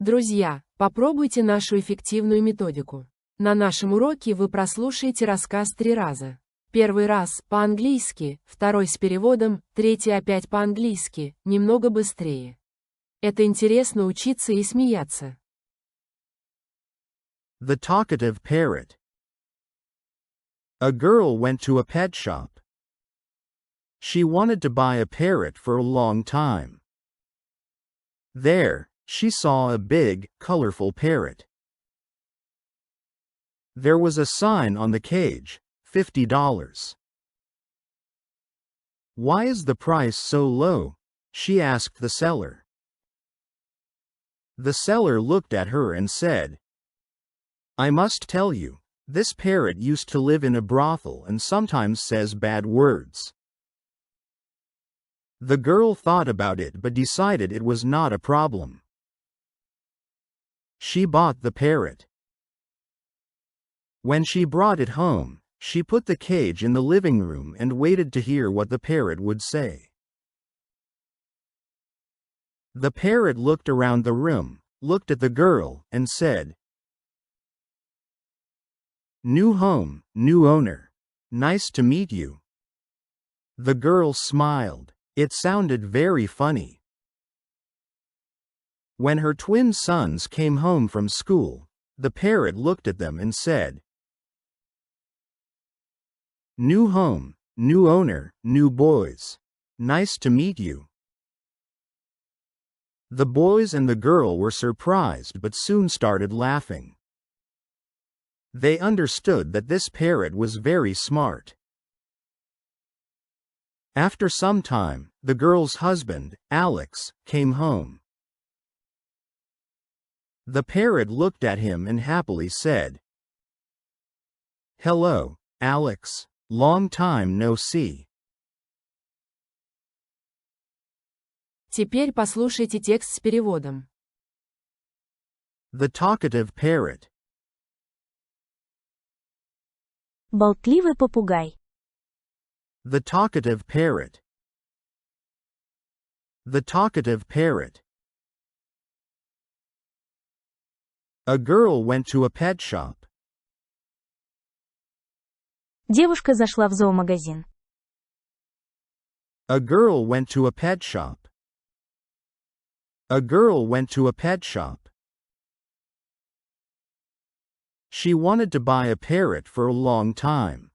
Друзья, попробуйте нашу эффективную методику. На нашем уроке вы прослушаете рассказ 3 раза. Первый раз по-английски, второй с переводом, третий опять по-английски, немного быстрее. Это интересно учиться и смеяться. The talkative parrot. A girl went to a pet shop. She wanted to buy a parrot for a long time. There, she saw a big, colorful parrot. There was a sign on the cage, $50. Why is the price so low? She asked the seller. The seller looked at her and said, I must tell you, this parrot used to live in a brothel and sometimes says bad words. The girl thought about it but decided it was not a problem. She bought the parrot. When she brought it home, she put the cage in the living room and waited to hear what the parrot would say. The parrot looked around the room, looked at the girl, and said, New home, new owner. Nice to meet you. The girl smiled. It sounded very funny. When her twin sons came home from school, the parrot looked at them and said, New home, new owner, new boys. Nice to meet you. The boys and the girl were surprised but soon started laughing. They understood that this parrot was very smart. After some time, the girl's husband, Alex, came home. The parrot looked at him and happily said, Hello, Alex. Long time no see. Теперь послушайте текст с переводом. The talkative parrot. Болтливый попугай. The talkative parrot. The talkative parrot. A girl went to a pet shop. Девушка зашла в зоомагазин. A girl went to a pet shop. A girl went to a pet shop. She wanted to buy a parrot for a long time.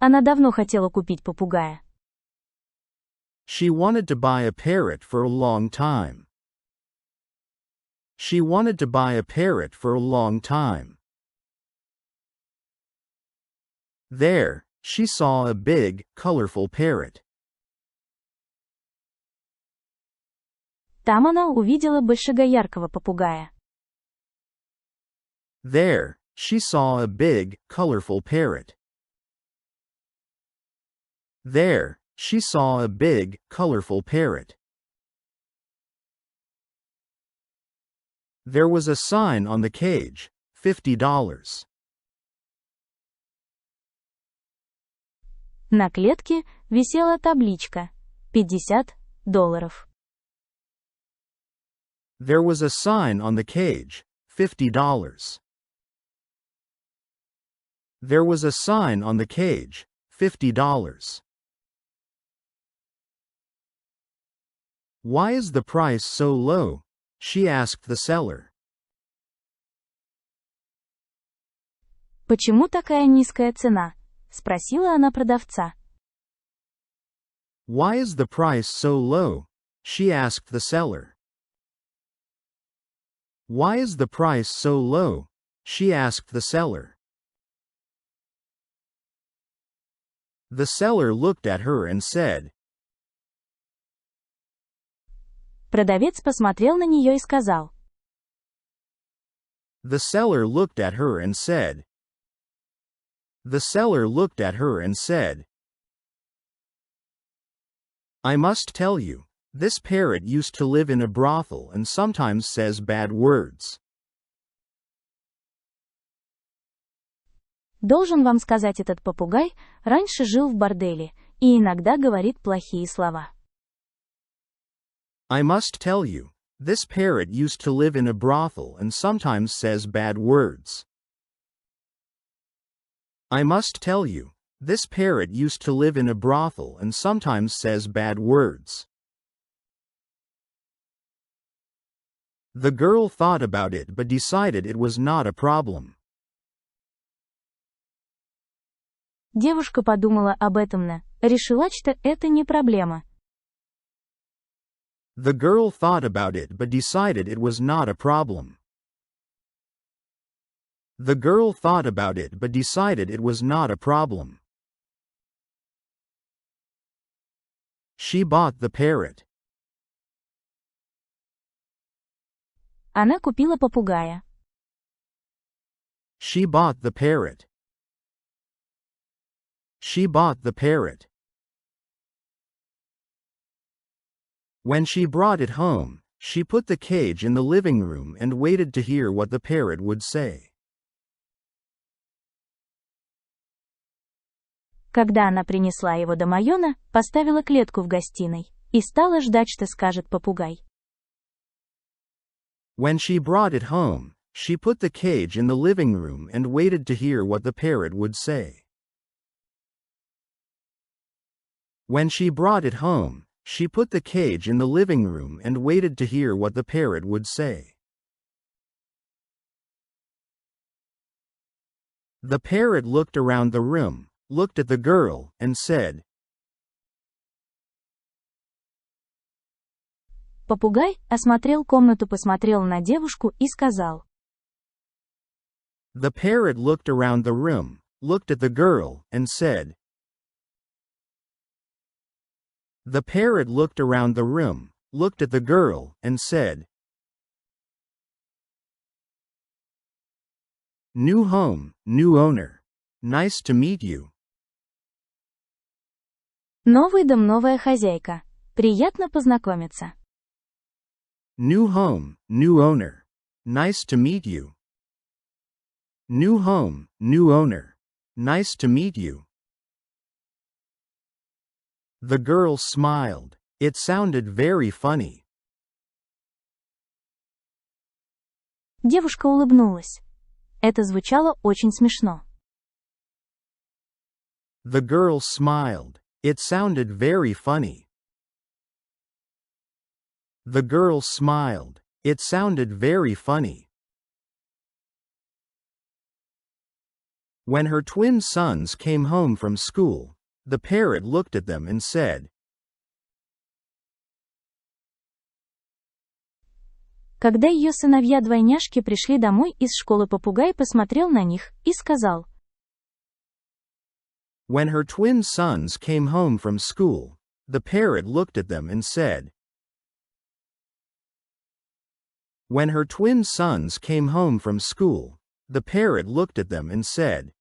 Она давно хотела купить попугая. She wanted to buy a parrot for a long time. She wanted to buy a parrot for a long time. There, she saw a big, colorful parrot. Там она увидела большого яркого попугая. There, she saw a big, colorful parrot. There, she saw a big, colorful parrot. There was a sign on the cage, $50. На клетке висела табличка $50. There was a sign on the cage, $50. There was a sign on the cage, $50. Why is the price so low? She asked the seller. Почему такая низкая цена? Спросила она продавца. Why is the price so low? She asked the seller. Why is the price so low? She asked the seller. The seller looked at her and said. Продавец посмотрел на нее и сказал. The seller looked at her and said. The seller looked at her and said, I must tell you, this parrot used to live in a brothel and sometimes says bad words. Должен вам сказать, этот попугай раньше жил в борделе и иногда говорит плохие слова. I must tell you, this parrot used to live in a brothel and sometimes says bad words. I must tell you, this parrot used to live in a brothel and sometimes says bad words. The girl thought about it but decided it was not a problem. Девушка подумала об этом, но решила, что это не проблема. The girl thought about it but decided it was not a problem. The girl thought about it but decided it was not a problem. She bought the parrot. Она купила попугая. She bought the parrot. She bought the parrot. When she brought it home, she put the cage in the living room and waited to hear what the parrot would say. Когда она принесла его домой, она поставила клетку в гостиной и стала ждать, что скажет попугай. When she brought it home, she put the cage in the living room and waited to hear what the parrot would say. When she brought it home, she put the cage in the living room and waited to hear what the parrot would say. The parrot looked around the room, looked at the girl, and said, Попугай осмотрел комнату, посмотрел на девушку и сказал. The parrot looked around the room, looked at the girl, and said. The parrot looked around the room, looked at the girl, and said. New home, new owner. Nice to meet you. Новый дом, новая хозяйка. Приятно познакомиться. New home, new owner. Nice to meet you. New home, new owner. Nice to meet you. The girl smiled. It sounded very funny. Девушка улыбнулась. Это звучало очень смешно. The girl smiled. It sounded very funny. The girl smiled. It sounded very funny. When her twin sons came home from school, the parrot looked at them and said. Когда ее сыновья-двойняшки пришли домой из школы, попугай посмотрел на них и сказал. When her twin sons came home from school, the parrot looked at them and said. When her twin sons came home from school, the parrot looked at them and said.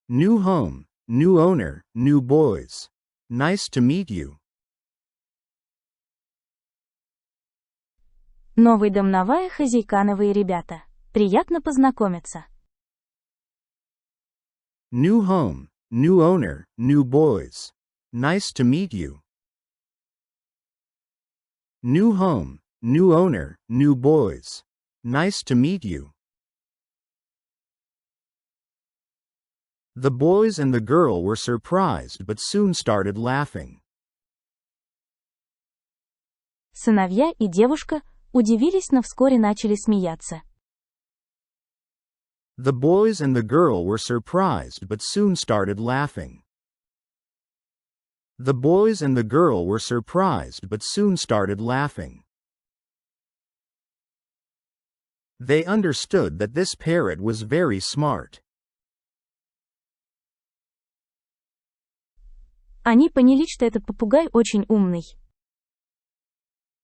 New home, new owner, new boys. Nice to meet you. Новый дом, новая хозяйка, новые ребята. Приятно познакомиться. New home, new owner, new boys. Nice to meet you. New home, new owner, new boys. Nice to meet you. The boys and the girl were surprised but soon started laughing. Сыновья и девушка удивились, но вскоре начали смеяться. The boys and the girl were surprised but soon started laughing. The boys and the girl were surprised but soon started laughing. They understood that this parrot was very smart. Они поняли, что этот попугай очень умный.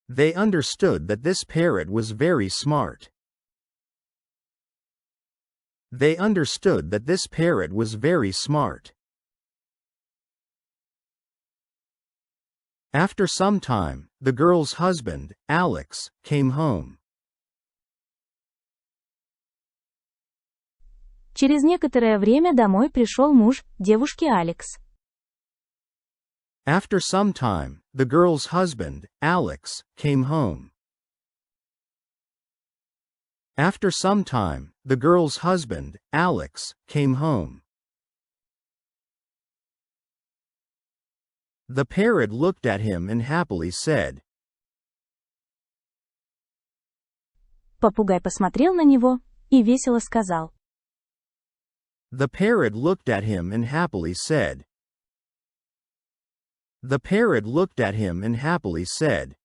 They understood that this parrot was very smart. They understood that this parrot was very smart. After some time, the girl's husband, Alex, came home. Через некоторое время домой пришел муж девушки Алекс. After some time, the girl's husband, Alex, came home. After some time, the girl's husband, Alex, came home. The parrot looked at him and happily said. Попугай посмотрел на него и весело сказал. The parrot looked at him and happily said. The parrot looked at him and happily said.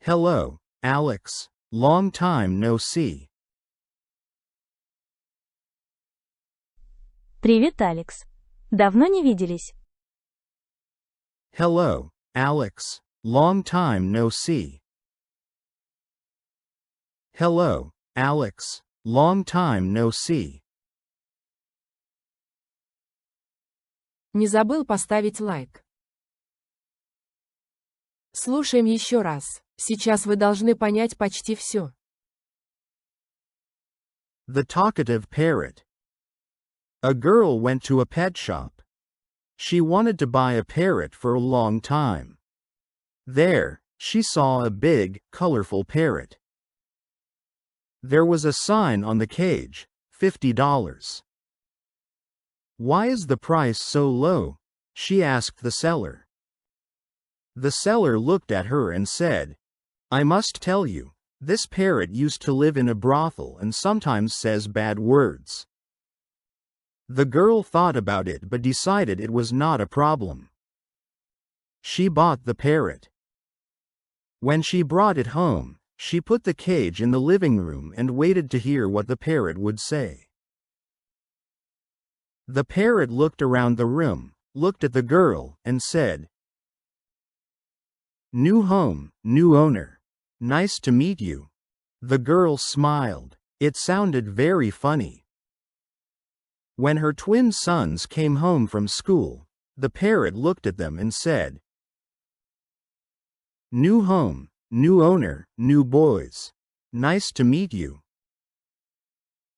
Hello, Alex. Long time no see. Привет, Алекс. Давно не виделись. Hello, Alex. Long time no see. Hello, Alex. Long time no see. Не забыл поставить лайк. Слушаем еще раз. Сейчас вы должны понять почти все. The talkative parrot. A girl went to a pet shop. She wanted to buy a parrot for a long time. There, she saw a big, colorful parrot. There was a sign on the cage, $50. Why is the price so low? She asked the seller. The seller looked at her and said, I must tell you, this parrot used to live in a brothel and sometimes says bad words. The girl thought about it but decided it was not a problem. She bought the parrot. When she brought it home, she put the cage in the living room and waited to hear what the parrot would say. The parrot looked around the room, looked at the girl, and said, New home, new owner. Nice to meet you. The girl smiled. It sounded very funny. When her twin sons came home from school, the parrot looked at them and said, New home, new owner, new boys. Nice to meet you.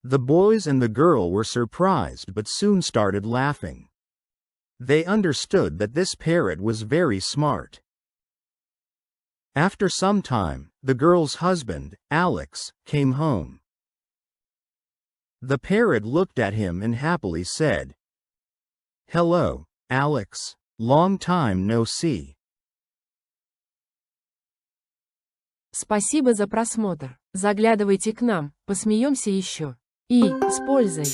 The boys and the girl were surprised but soon started laughing. They understood that this parrot was very smart. After some time, the girl's husband, Alex, came home. The parrot looked at him and happily said, Hello, Alex. Long time no see. Спасибо за просмотр. Заглядывайте к нам, посмеемся еще. И, с пользой.